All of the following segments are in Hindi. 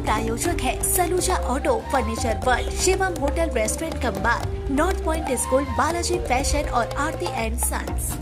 प्रायोजक है Saluja auto, furniture world, Shivam hotel restaurant cum bar, north point school, Balaji fashion और Aarti and sons.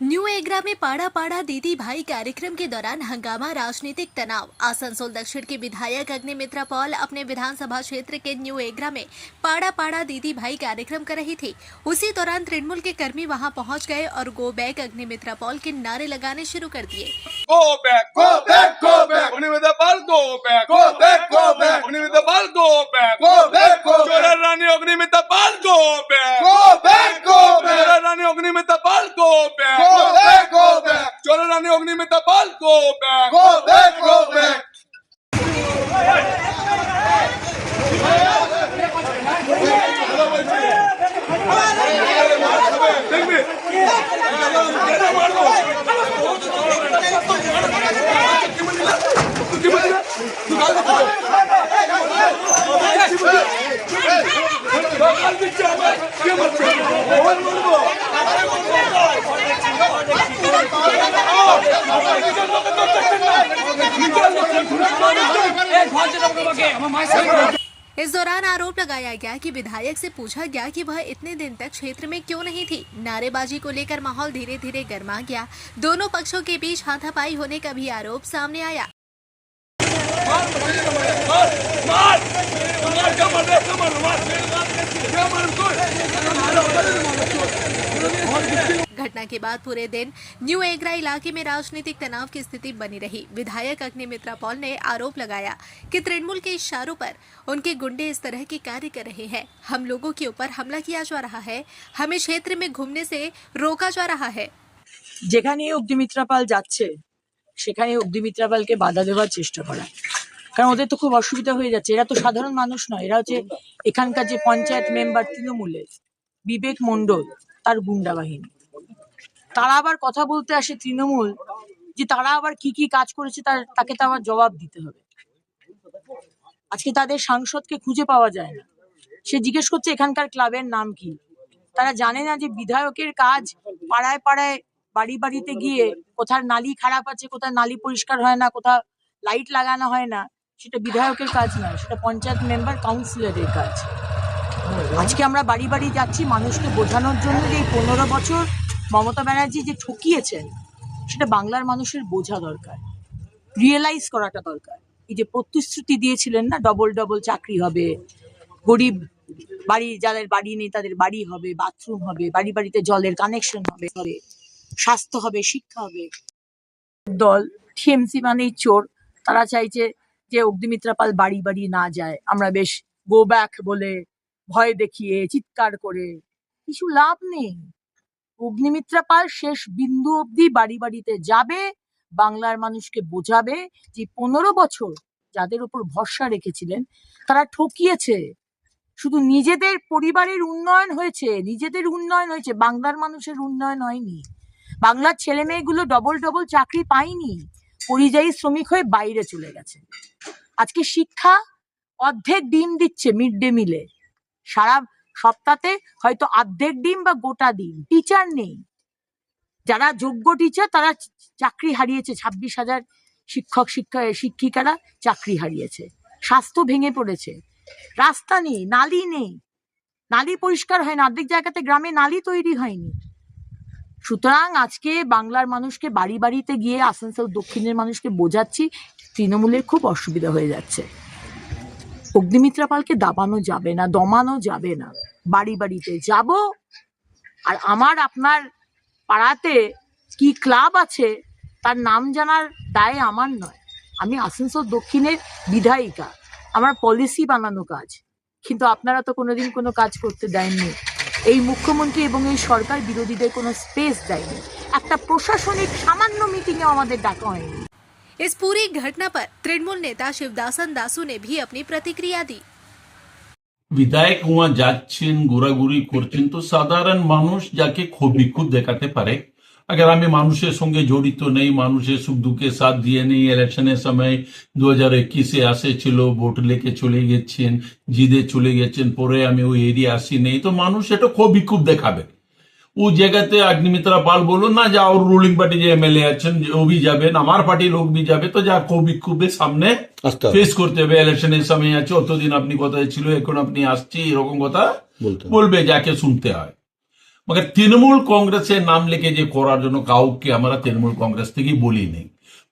New Agra में पाड़ा पाड़ा दीदी भाई कार्यक्रम के दौरान हंगामा, राजनीतिक तनाव। आसनसोल दक्षिण के विधायक अग्निमित्रा पॉल अपने विधानसभा क्षेत्र के न्यू एग्रा में पाड़ा पाड़ा दीदी भाई कार्यक्रम कर रही थी। उसी दौरान तृणमूल के कर्मी वहां पहुंच गए और गो बैक अग्निमित्रा पॉल के नारे लगाने शुरू कर दिए। Go back, go back, go back. Agnimitra Pal, go back, go back, go back. Agnimitra Pal, go back, go back, go back. Chora Rani Agnimitra Pal, go back, go back, go back. Chora Rani Agnimitra Pal, go back, go back, go back. Chora Rani Agnimitra Pal, go back, go back, go back. इस दौरान आरोप लगाया गया कि विधायक से पूछा गया कि वह इतने दिन तक क्षेत्र में क्यों नहीं थी। नारेबाजी को लेकर माहौल धीरे धीरे गर्मा गया। दोनों पक्षों के बीच हाथापाई होने का भी आरोप सामने आया। घटना के बाद पूरे दिन न्यू एग्रा इलाके में राजनीतिक तनाव की स्थिति बनी रही। विधायक अग्निमित्रा पॉल ने आरोप लगाया कि तृणमूल के इशारों पर उनके गुंडे इस तरह के कार्य कर रहे हैं। हम लोगों के ऊपर हमला किया जा रहा है, हमें क्षेत्र में घूमने से रोका जा रहा है। যেখানে অগ্নিমিত্রা পাল যাচ্ছে সেখানে অগ্নিমিত্রা পালকে বাধা দেওয়ার চেষ্টা করা, কারণ ওদের তো খুব অসুবিধা হয়ে যাচ্ছে। এরা তো সাধারণ মানুষ নয়, এরা হচ্ছে এখানকার যে পঞ্চায়েত মেম্বার তৃণমূলের বিবেক মণ্ডল তার গুন্ডা বাহিনী। তারা আবার কথা বলতে আসে তৃণমূল যে তারা আবার কি কি কাজ করেছে তাকে তো আবার জবাব দিতে হবে। আজকে তাদের সাংসদকে খুঁজে পাওয়া যায় না। সে জিজ্ঞেস করছে এখানকার ক্লাবের নাম কি। তারা জানে না যে বিধায়কের কাজ পাড়ায় পাড়ায় বাড়ি বাড়িতে গিয়ে কোথার নালি খারাপ আছে, কোথায় নালি পরিষ্কার হয় না, কোথাও লাইট লাগানো হয় না, সেটা বিধায়কের কাজ নয়, সেটা পঞ্চায়েত মেম্বার কাউন্সিলরের কাজ। আজকে আমরা বাড়ি বাড়ি যাচ্ছি মানুষকে বোঝানোর জন্য যে এই 15 বছর মমতা ব্যানার্জি যে ঠকিয়েছেন সেটা বাংলার মানুষের বোঝা দরকার, রিয়েলাইজ করাটা দরকার। এই যে প্রতিশ্রুতি দিয়েছিলেন না, ডবল ডবল চাকরি হবে, গরিব বাড়ি যাদের বাড়ি নেই তাদের বাড়ি হবে, বাথরুম হবে, বাড়ি বাড়িতে জলের কানেকশন হবে, স্বাস্থ্য হবে, শিক্ষা হবে। দল টিএমসি মানেই চোর। তারা চাইছে যে অগ্নিমিত্রা পাল বাড়ি বাড়ি না যায়, আমরা বেশ গো ব্যাক বলে ভয় দেখিয়ে চিৎকার করে কিছু লাভ নেই। অগ্নিমিত্রা পাল শেষ বিন্দু অবধি বাড়ি বাড়িতে যাবে, বাংলার মানুষকে বোঝাবে যে 15 বছর যাদের উপর ভরসা রেখেছিলেন তারা ঠকিয়েছে। শুধু নিজেদের পরিবারের উন্নয়ন হয়েছে, বাংলার মানুষের উন্নয়ন হয়নি। বাংলার ছেলে মেয়েগুলো ডবল ডবল চাকরি পায়নি, পরিযায়ী শ্রমিক হয়ে বাইরে চলে গেছে। আজকে শিক্ষা অর্ধেক ডিম দিচ্ছে মিড ডে মিলে, সারা সপ্তাহে হয়তো অর্ধেক ডিম বা গোটা ডিম। টিচার নেই, যারা যোগ্য টিচার তারা চাকরি হারিয়েছে। 26,000 শিক্ষক শিক্ষিকারা চাকরি হারিয়েছে। স্বাস্থ্য ভেঙে পড়েছে, রাস্তা নেই, নালি পরিষ্কার হয় না, অর্ধেক জায়গাতে গ্রামে নালি তৈরি হয়নি। সুতরাং আজকে বাংলার মানুষকে বাড়ি বাড়িতে গিয়ে আসানসোল দক্ষিণের মানুষকে বোঝাচ্ছি তৃণমূলের খুব অসুবিধা হয়ে যাচ্ছে। অগ্নিমিত্রা পালকে দাবানো যাবে না, দমানো যাবে না। বাড়ি বাড়িতে যাব। আর আমার আপনার পাড়াতে কি ক্লাব আছে তার নাম জানার দায় আমার নয়। আমি আসানসোল দক্ষিণের বিধায়িকা, আমার পলিসি বানানো কাজ, কিন্তু আপনারা তো কোনোদিন কোনো কাজ করতে দেননি। এই মুখ্যমন্ত্রী এবং এই সরকার বিরোধীদের কোনো স্পেস দেয়নি। একটা প্রশাসনিক সামান্য মিটিংয়ে আমাদের ডাকা হয়নি। इस पूरी घटना पर तृणमूल नेता शिवदासन दासू ने भी अपनी प्रतिक्रिया दी। বিধায়ক ওয়া যাচ্ছেন, ঘোরাঘুরি করছেন, তো সাধারণ মানুষ যাকে ভিক্ষুক দেখাতে পারে। अगर আমি মানুষের সঙ্গে জড়িত নেই, মানুষের সুখ দুঃখে সাথ দিয়ে নেই, ইলেকশনের সময় 2021-এ আসেছিল, ভোট লেকে চলে গেছেন, জিদে চলে গেছেন, পরে আমি ওই এরিয়া আসি নেই, তো মানুষ এটা ভিক্ষুক দেখাবে। ও জায়গাতে অগ্নিমিত্রা পাল বলো না যা ওর রুলিং পার্টি যে এমএলএ আছেন ও भी যাবেন আমার পার্টির লোক भी যাবে তো যা বিক্ষোভের সামনে ফেস করতে হবে ইলেকশনের সময় আছে অতদিন আপনি কোথায় ছিল এখন আপনি আসছি এরকম কথা বলবে যাকে শুনতে হয় মगर তৃণমূল কংগ্রেসের নাম লিখে যে করার জন্য কাউকে আমরা তৃণমূল কংগ্রেস থেকে বলি নেই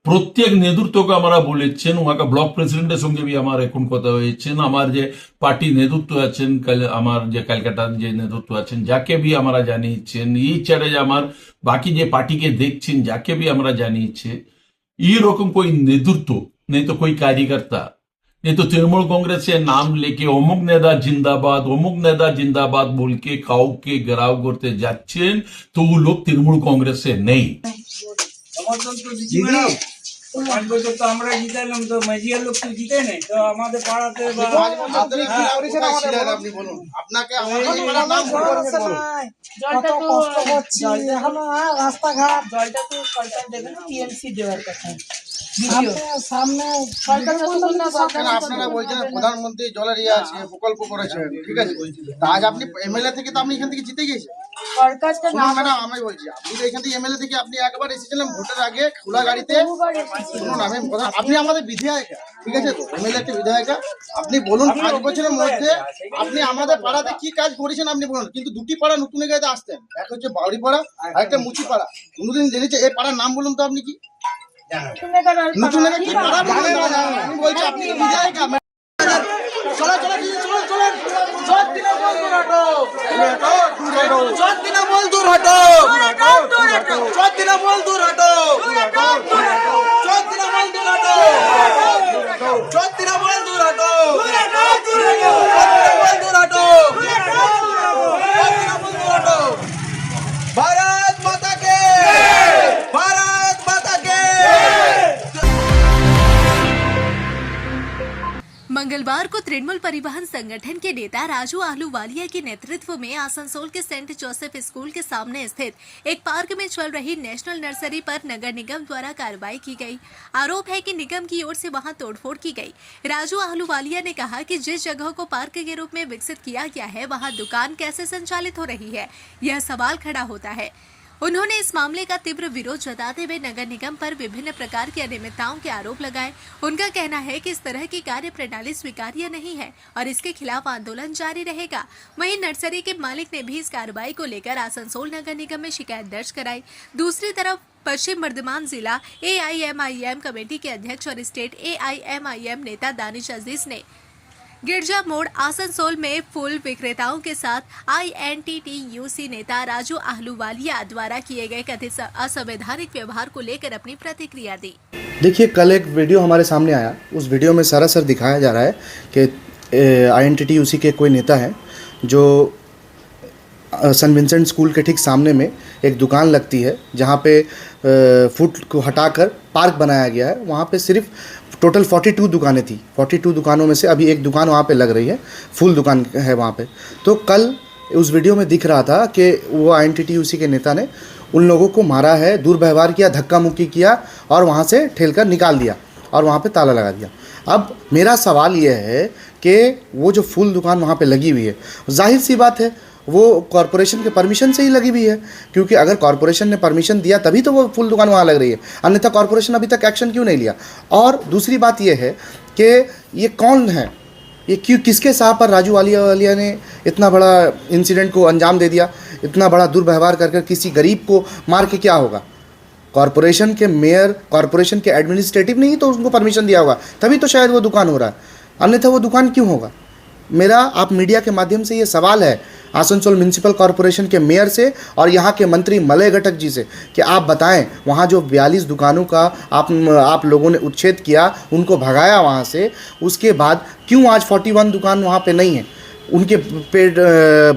প্রত্যেক নেতৃত্বকে আমরা বলেছেন ওনাকে ব্লক প্রেসিডেন্টের সঙ্গে भी আমার এখন কথা হয়েছেন আমার যে পার্টি নেতৃত্ব আছেন আমার যে কলকাতার যে নেতৃত্ব আছেন যাকে भी আমরা জানিয়েছেন এই ছাড়া যে আমার বাকি যে পার্টিকে দেখছেন যাকে भी আমরা জানিয়েছে এইরকম कोई নেতৃত্ব नहीं तो कोई कार्यकर्ता नहीं तो तृणमूल कांग्रेस से नाम लेके अमुक नेता जिंदाबाद बोल के खाओ के गराव करते যাচ্ছেন तो वो लोग तृणमूल कांग्रेस से नहीं সমর্থন তো দিচ্ছি ম্যাডাম 5 বছর তো আমরা জিতাইলাম তো মাঝিয়ার লোক তো জিতে নেই তো আমাদের পাড়াতে বা আপনি বলুন আপনাকে আমাদের পাড়ার নাম জলটা তো কষ্ট হচ্ছে এখন রাস্তাঘাট জলটা তো সরকার দেবে না টিএমসি দেওয়ার কথা সামনে সরকার আপনারা বলছেন প্রধানমন্ত্রী জলের ইয়ে আছে প্রকল্প করেছেন ঠিক আছে তা আজ আপনি এমএলএ থেকে তো আপনি এখান থেকে জিতে গেছেন সরকারটা না ম্যাডাম আমি বলছি আপনি তো এখান থেকে এমএলএ থেকে আপনি একবার এসেছিলেন ভোটের আগে খোলা গাড়িতে শুনুন আমি আপনি আমাদের বিধায়িকা ঠিক আছে তো এমএলএ একটা বিধায়িকা আপনি বলুন 5 বছরের মধ্যে আপনি আমাদের পাড়াতে কি কাজ করেছেন আপনি বলুন কিন্তু দুটি পাড়া নতুন গাড়িতে আসতেন এক হচ্ছে বাউরি পাড়া আর একটা মুচি পাড়া কোনোদিন জেনেছে এই পাড়ার নাম বলুন তো আপনি কি নতুন কি পাড়া আমি বলছি আপনি বিধায়িকা চলো চলো চলো তৃণমূল দূর হটো তৃণমূল দূর হটো তৃণমূল দূর হটো তৃণমূল দূর হটো তৃণমূল দূর হটো তৃণমূল দূর হটো भारत माता के भारत माता के मंगलवार को तृणमूल परिवहन संगठन के नेता राजू आहलूवालिया के नेतृत्व में आसनसोल के सेंट जोसेफ स्कूल के सामने स्थित एक पार्क में चल रही नेशनल नर्सरी पर नगर निगम द्वारा कार्रवाई की गई। आरोप है कि निगम की ओर से वहां तोड़फोड़ की गई। राजू आहलूवालिया ने कहा कि जिस जगह को पार्क के रूप में विकसित किया गया है वहां दुकान कैसे संचालित हो रही है, यह सवाल खड़ा होता है। उन्होंने इस मामले का तीव्र विरोध जताते हुए नगर निगम पर विभिन्न प्रकार की अनियमितताओं के आरोप लगाए। उनका कहना है कि इस तरह की कार्य प्रणाली स्वीकार्य नहीं है और इसके खिलाफ आंदोलन जारी रहेगा। वहीं नर्सरी के मालिक ने भी इस कार्रवाई को लेकर आसनसोल नगर निगम में शिकायत दर्ज कराई। दूसरी तरफ पश्चिम बर्धमान जिला AIMIM कमेटी के अध्यक्ष और स्टेट AIMIM नेता दानिश अजीज ने गिरजा मोड़ आसनसोल में फूल विक्रेताओं के साथ INTTUC नेता राजू आहलूवालिया द्वारा किए गए कथित असंवैधानिक व्यवहार को लेकर अपनी प्रतिक्रिया दी। देखिए कल एक वीडियो हमारे सामने आया उस वीडियो में सरासर दिखाया जा रहा है कि INTTUC के कोई नेता हैं जो सन विंसेंट स्कूल के ठीक सामने में एक दुकान लगती है जहाँ पे फुट को हटाकर पार्क बनाया गया है। वहाँ पे सिर्फ टोटल 42 दुकानें थी। 42 दुकानों में से अभी एक दुकान वहाँ पे लग रही है, फुल दुकान है वहाँ पे। तो कल उस वीडियो में दिख रहा था कि वो INTTUC के नेता ने उन लोगों को मारा है, दुर्व्यवहार किया, धक्का मुक्की किया और वहाँ से ठेलकर निकाल दिया और वहाँ पे ताला लगा दिया। अब मेरा सवाल ये है कि वो जो फुल दुकान वहाँ पे लगी हुई है, जाहिर सी बात है वो कॉरपोरेशन के परमिशन से ही लगी हुई है, क्योंकि अगर कॉरपोरेशन ने परमिशन दिया तभी तो वो फुल दुकान वहाँ लग रही है, अन्यथा कॉरपोरेशन अभी तक एक्शन क्यों नहीं लिया। और दूसरी बात ये है कि ये कौन है, ये क्यों किसके साथ पर राजू आहलूवालिया ने इतना बड़ा इंसिडेंट को अंजाम दे दिया, इतना बड़ा दुर्व्यवहार कर किसी गरीब को मार के क्या होगा। कॉरपोरेशन के मेयर, कॉरपोरेशन के एडमिनिस्ट्रेटिव ने ही तो उनको परमिशन दिया होगा, तभी तो शायद वो दुकान हो रहा है, अन्यथा वो दुकान क्यों होगा। मेरा आप मीडिया के माध्यम से ये सवाल है आसनसोल म्यूनिसिपल कॉरपोरेशन के मेयर से और यहाँ के मंत्री मलय घटक जी से कि आप बताएं वहाँ जो 42 दुकानों का आप लोगों ने उच्छेद किया, उनको भगाया वहाँ से, उसके बाद क्यों आज 41 दुकान वहाँ पे नहीं है, उनके पेट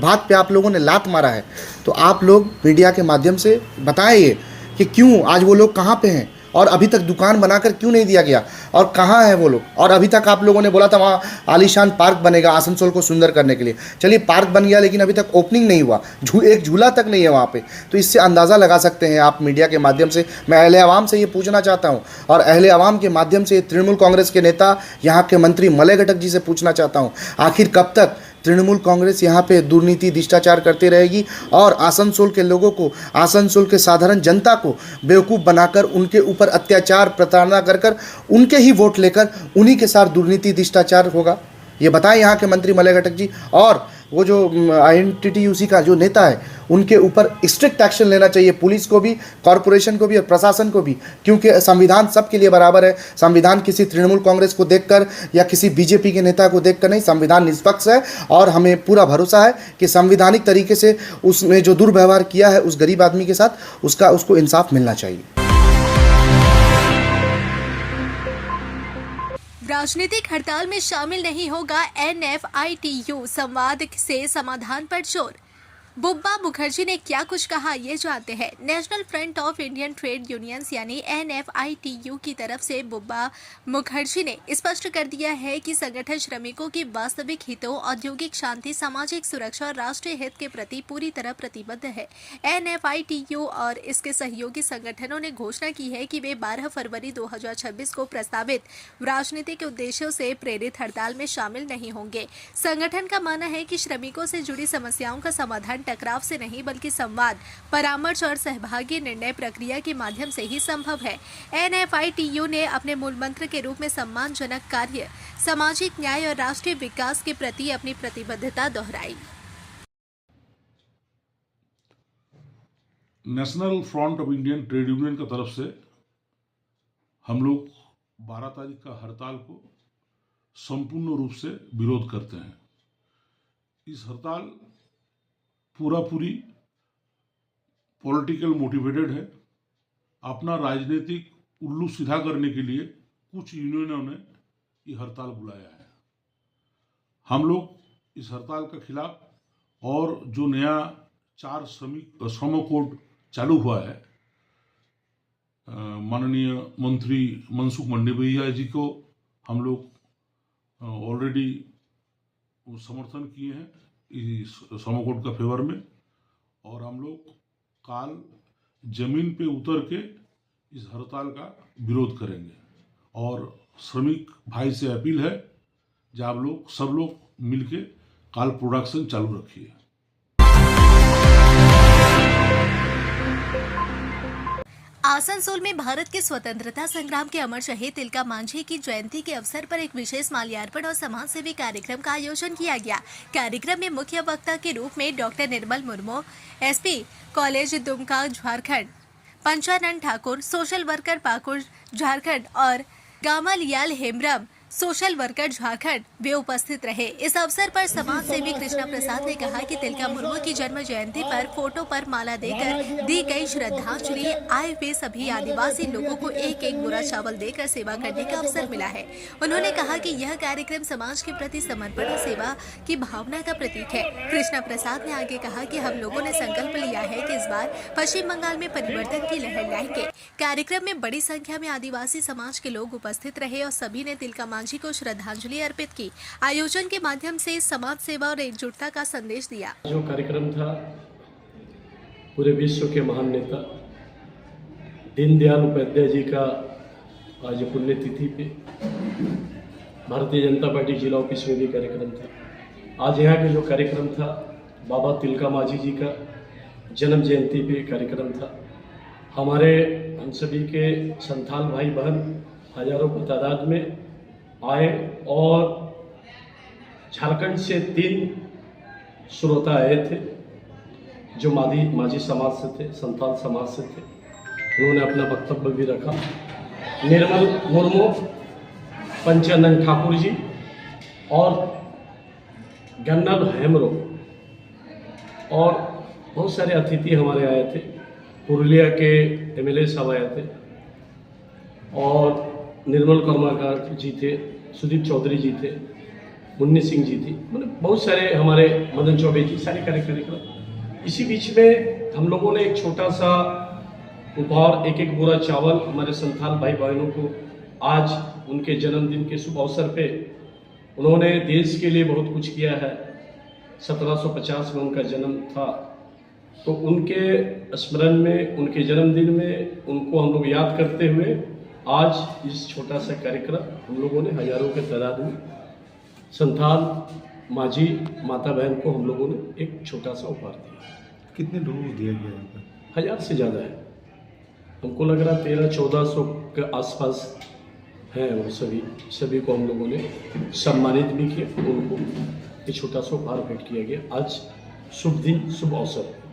भात पे आप लोगों ने लात मारा है। तो आप लोग मीडिया के माध्यम से बताएं ये कि क्यों आज वो लोग कहाँ पे हैं और अभी तक दुकान बनाकर क्यों नहीं दिया गया और कहाँ है वो लोग। और अभी तक आप लोगों ने बोला था वहाँ आलीशान पार्क बनेगा आसनसोल को सुंदर करने के लिए, चलिए पार्क बन गया लेकिन अभी तक ओपनिंग नहीं हुआ, एक झूला तक नहीं है वहाँ पे। तो इससे अंदाज़ा लगा सकते हैं आप मीडिया के माध्यम से। मैं अहले आवाम से ये पूछना चाहता हूँ और अहले आवाम के माध्यम से तृणमूल कांग्रेस के नेता यहाँ के मंत्री मलय घटक जी से पूछना चाहता हूँ, आखिर कब तक तृणमूल कांग्रेस यहाँ पे दुर्नीति भ्रष्टाचार करती रहेगी और आसनसोल के लोगों को, आसनसोल के साधारण जनता को बेवकूफ़ बनाकर उनके ऊपर अत्याचार प्रताड़ना कर कर उनके ही वोट लेकर उन्हीं के साथ दुर्नीति भ्रष्टाचार होगा। ये बताएं यहाँ के मंत्री मलय घटक जी। और वो जो INTTUC का जो नेता है उनके ऊपर स्ट्रिक्ट एक्शन लेना चाहिए, पुलिस को भी, कॉरपोरेशन को भी और प्रशासन को भी, क्योंकि संविधान सबके लिए बराबर है। संविधान किसी तृणमूल कांग्रेस को देखकर या किसी बीजेपी के नेता को देखकर नहीं, संविधान निष्पक्ष है और हमें पूरा भरोसा है कि संवैधानिक तरीके से उसने जो दुर्व्यवहार किया है उस गरीब आदमी के साथ उसको इंसाफ मिलना चाहिए। राजनीतिक हड़ताल में शामिल नहीं होगा NFITU, संवाद से समाधान पर जोर। बुब्बा मुखर्जी ने क्या कुछ कहा, ये जानते हैं। National front of Indian trade unions यानी NFITU की तरफ से बुब्बा मुखर्जी ने स्पष्ट कर दिया है कि संगठन श्रमिकों की वास्तविक हितों, औद्योगिक शांति, सामाजिक सुरक्षा और राष्ट्रीय हित के प्रति पूरी तरह प्रतिबद्ध है। NFITU और इसके सहयोगी संगठनों ने घोषणा की है कि वे 12 फरवरी 2026 को प्रस्तावित राजनीतिक उद्देश्यों से प्रेरित हड़ताल में शामिल नहीं होंगे। संगठन का मानना है कि श्रमिकों से जुड़ी समस्याओं का समाधान टकराव से नहीं बल्कि संवाद, परामर्श और सहभागी निर्णय प्रक्रिया के माध्यम से ही संभव है। NFITU ने अपने मूल मंत्र के रूप में सम्मानजनक कार्य, सामाजिक न्याय और राष्ट्रीय विकास के प्रति अपनी प्रतिबद्धता दोहराई। National front of Indian trade union की तरफ से हम लोग 12 तारीख का हड़ताल को संपूर्ण रूप से विरोध करते हैं। इस हड़ताल पूरी पॉलिटिकल मोटिवेटेड है। अपना राजनीतिक उल्लू सीधा करने के लिए कुछ यूनियनों ने ये हड़ताल बुलाया है। हम लोग इस हड़ताल के खिलाफ, और जो नया 4 श्रम कोड चालू हुआ है, माननीय मंत्री मनसुख मंडाविया जी को हम लोग ऑलरेडी समर्थन किए हैं इस श्रम कोड का फेवर में, और हम लोग काल जमीन पे उतर के इस हड़ताल का विरोध करेंगे। और श्रमिक भाई से अपील है कि आप लोग सब लोग मिलके काल प्रोडक्शन चालू रखिए। आसनसोल में भारत के स्वतंत्रता संग्राम के अमर शहीद तिलका मांझी की जयंती के अवसर पर एक विशेष माल्यार्पण और समाज सेवी कार्यक्रम का आयोजन किया गया। कार्यक्रम में मुख्य वक्ता के रूप में doctor Nirmal Murmu, SP college Dumka Jharkhand, Panchanan Thakur, social worker Pakur Jharkhand और Gamaliel Hembrom, social worker Jharkhand, वे उपस्थित रहे। इस अवसर पर समाज सेवी कृष्णा प्रसाद ने कहा कि तिलका मुर्मू की जन्म जयंती पर फोटो पर माला देकर दी गई श्रद्धांजलि आए हुए सभी आदिवासी लोगों को एक एक बोरा चावल देकर सेवा करने का अवसर मिला है। उन्होंने कहा कि यह कार्यक्रम समाज के प्रति समर्पण और सेवा की भावना का प्रतीक है। कृष्णा प्रसाद ने आगे कहा कि हम लोगों ने संकल्प लिया है कि इस बार पश्चिम बंगाल में परिवर्तन की लहर लाएंगे। कार्यक्रम में बड़ी संख्या में आदिवासी समाज के लोग उपस्थित रहे और सभी ने तिलका मांझी को श्रद्धांजलि अर्पित की। आयोजन के माध्यम से समाज सेवा और एकजुटता का संदेश दिया। जो कार्यक्रम था, पूरे विश्व के महान नेता दीनदयाल उपाध्याय जी का आज पुण्यतिथि पे भारतीय जनता पार्टी जिला ऑफिस में भी कार्यक्रम था। आज यहाँ के जो कार्यक्रम था, बाबा तिलका मांझी जी का जन्म जयंती पे कार्यक्रम था। हमारे हम सभी के संथाल भाई बहन हजारों की तादाद में आए और झारखंड से 3 श्रोता आए थे जो माझी समाज से थे, संथाल समाज से थे। उन्होंने अपना वक्तव्य भी रखा। निर्मल मुर्मू, पंचानन ठाकुर जी और गन्नल हेम्ब्रम और बहुत सारे अतिथि हमारे आए थे। पुरुलिया के MLA साहब आए थे और निर्मल कर्माकर जी थे, सुदीप चौधरी जी थे, मुन्नी सिंह जी थी, मतलब बहुत सारे हमारे मदन चौबे जी, सारे कार्यक्रम। इसी बीच में हम लोगों ने एक छोटा सा उपहार, एक बोरा चावल हमारे संथाल भाई बहनों को आज उनके जन्मदिन के शुभ अवसर पे, उन्होंने देश के लिए बहुत कुछ किया है। 1750 में उनका जन्म था, तो उनके स्मरण में, उनके जन्मदिन में उनको हम लोग याद करते हुए आज इस छोटा सा कार्यक्रम हम लोगों ने हजारों के तादाद में संथाल माझी माता बहन को हम लोगों ने एक छोटा सा उपहार दिया। कितने लोगों को दिया गया यहाँ पर? 1000 से ज़्यादा है, हमको लग रहा 1300-1400 के आसपास हैं वो सभी को हम लोगों ने सम्मानित भी किया, उनको एक छोटा सा उपहार भेंट किया गया। आज शुभ दिन, शुभ अवसर।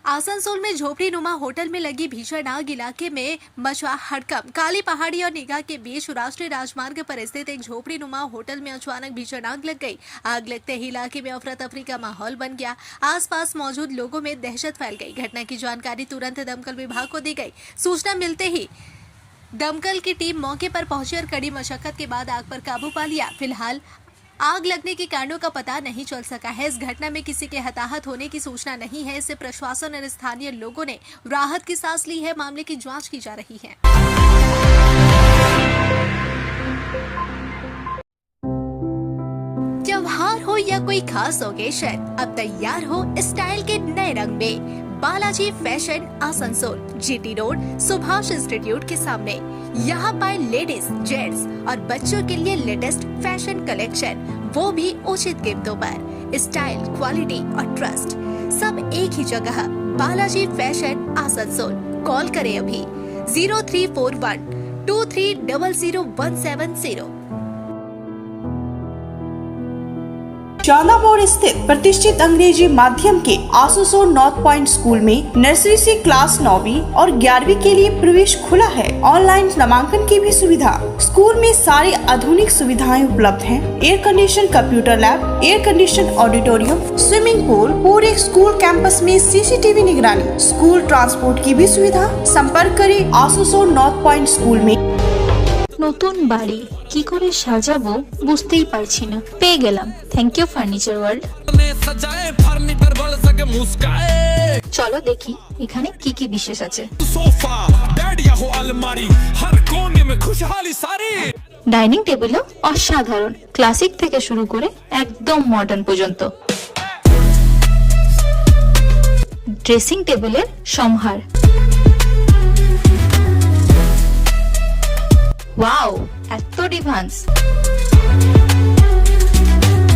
आसनसोल में झोपड़ी नुमा होटल में लगी भीषण आग, इलाके में मचा हड़कंप। काली पहाड़ी और निगाह के बीच राष्ट्रीय राजमार्ग पर स्थित एक झोपड़ी नुमा होटल में अचानक भीषण आग लग गई। आग लगते ही इलाके में अफरा तफरी का माहौल बन गया। आसपास मौजूद लोगों में दहशत फैल गई। घटना की जानकारी तुरंत दमकल विभाग को दी गई। सूचना मिलते ही दमकल की टीम मौके पर पहुंची और कड़ी मशक्कत के बाद आग पर काबू पा लिया। फिलहाल आग लगने के कारणों का पता नहीं चल सका है। इस घटना में किसी के हताहत होने की सूचना नहीं है। इससे प्रशासन और स्थानीय लोगों ने राहत की सांस ली है। मामले की जांच की जा रही है। त्योहार हो या कोई खास ओकेशन, अब तैयार हो स्टाइल के नए रंग में। Balaji fashion Asansol, GT road, Subhash institute के सामने। यहाँ पाए लेडीज, जेंट्स और बच्चों के लिए लेटेस्ट फैशन कलेक्शन, वो भी उचित कीमतों पर। स्टाइल, क्वालिटी और ट्रस्ट सब एक ही जगह। बालाजी फैशन आसनसोल। कॉल करें अभी 0341 23000170। शाला मोड़ स्थित प्रतिष्ठित अंग्रेजी माध्यम के आसनसोल नॉर्थ पॉइंट स्कूल में नर्सरी से क्लास 9वीं और 11वीं के लिए प्रवेश खुला है। ऑनलाइन नामांकन की भी सुविधा। स्कूल में सारी आधुनिक सुविधाएं उपलब्ध हैं। Air condition computer lab, air condition auditorium, swimming pool, पूरे स्कूल कैंपस में सीसीटीवी निगरानी, स्कूल ट्रांसपोर्ट की भी सुविधा। संपर्क करें आसनसोल नॉर्थ पॉइंट स्कूल में। নতুন বাড়ি কি করে সাজাবো বুঝতেই পারছি না, পেয়ে গেলাম থ্যাংক ইউ ফার্নিচার ওয়ার্ল্ড। চলো দেখি এখানে কি কি বিশেষ আছে। ডাইনিং টেবিলও অসাধারণ, ক্লাসিক থেকে শুরু করে একদম মডার্ন পর্যন্ত। ড্রেসিং টেবিলের সম্ভার, ওয়াও এত ডিভান্স।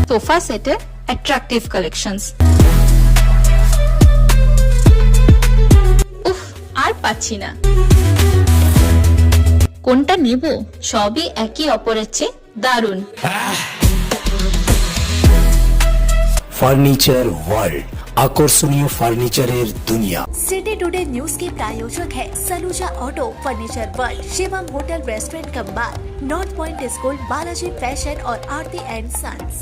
সোফা সেটের অ্যাট্রাকটিভ কালেকশনস। উফ, আর পাচ্ছি না, কোনটা নেব? সবই একই অপরের চেয়ে দারুণ। ফার্নিচার ওয়ার্ল্ড, আকর্ষণীয় ফার্নিচারের দুনিয়া। सिटी टुडे न्यूज के प्रायोजक है Saluja auto, furniture world, Shivam hotel, restaurant cum bar, north point school, Balaji fashion और आरती एंड सन्स।